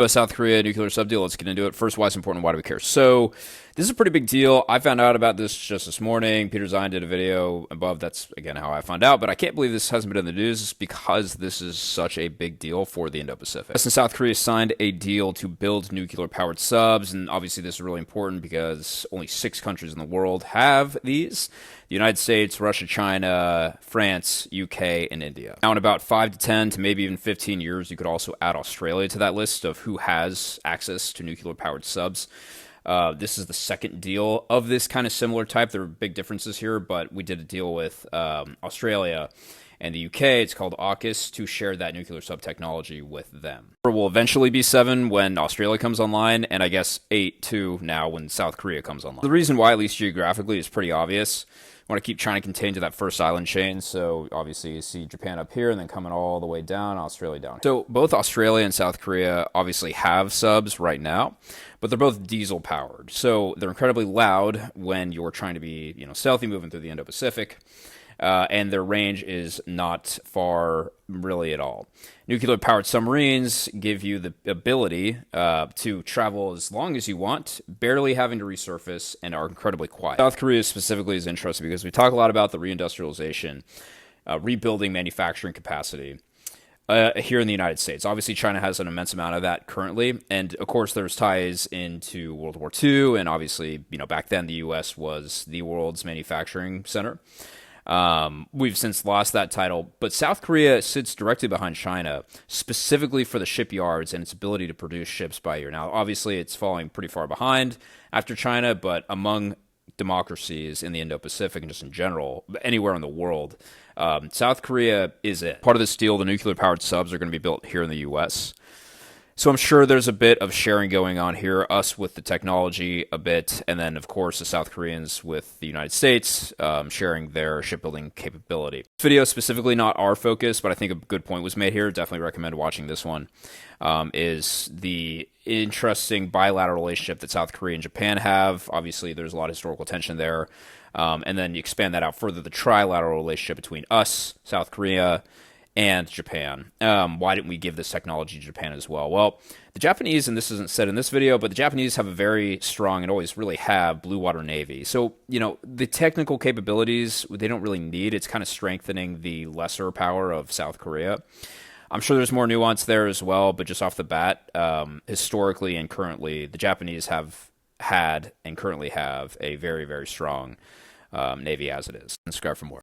U.S.-South Korea nuclear sub deal. Let's get into it. First, why it's important? Why do we care? So, this is a pretty big deal. I found out about this just this morning. Peter Zion did a video above. That's, again, how I found out. But I can't believe this hasn't been in the news because this is such a big deal for the Indo-Pacific. U.S. and South Korea signed a deal to build nuclear-powered subs. And obviously, this is really important because only 6 countries in the world have these. The United States, Russia, China, France, UK, and India. Now, in about 5 to 10 to maybe even 15 years, you could also add Australia to that list of who has access to nuclear-powered subs. This is the second deal of this kind of similar type. There are big differences here, but we did a deal with Australia and the UK. It's called AUKUS to share that nuclear sub technology with them. There will eventually be 7 when Australia comes online, and I guess 8 too now when South Korea comes online. The reason why, at least geographically, is pretty obvious. I want to keep China contained to that first island chain, so obviously you see Japan up here and then coming all the way down, Australia down here. So both Australia and South Korea obviously have subs right now, but they're both diesel powered, so they're incredibly loud when you're trying to be, stealthy moving through the Indo-Pacific. And their range is not far really at all. Nuclear-powered submarines give you the ability to travel as long as you want, barely having to resurface, and are incredibly quiet. South Korea specifically is interesting because we talk a lot about the reindustrialization, rebuilding manufacturing capacity here in the United States. Obviously, China has an immense amount of that currently, and of course, there's ties into World War II, and obviously, back then the U.S. was the world's manufacturing center. We've since lost that title, but South Korea sits directly behind China, specifically for the shipyards and its ability to produce ships by year. Now, obviously, it's falling pretty far behind after China, but among democracies in the Indo-Pacific and just in general, anywhere in the world, South Korea is it. Part of this deal, the nuclear-powered subs are going to be built here in the U.S., so I'm sure there's a bit of sharing going on here, us with the technology a bit, and then, of course, the South Koreans with the United States sharing their shipbuilding capability. This video is specifically not our focus, but I think a good point was made here. Definitely recommend watching this one, is the interesting bilateral relationship that South Korea and Japan have. Obviously, there's a lot of historical tension there. And then you expand that out further, the trilateral relationship between us, South Korea, and Japan. Why didn't we give this technology to Japan as well? Well, the Japanese, and this isn't said in this video, but the Japanese have a very strong and always really have blue water navy. So, the technical capabilities they don't really need. It's kind of strengthening the lesser power of South Korea. I'm sure there's more nuance there as well, but just off the bat, historically and currently, the Japanese have had and currently have a very, very strong navy as it is. Subscribe for more.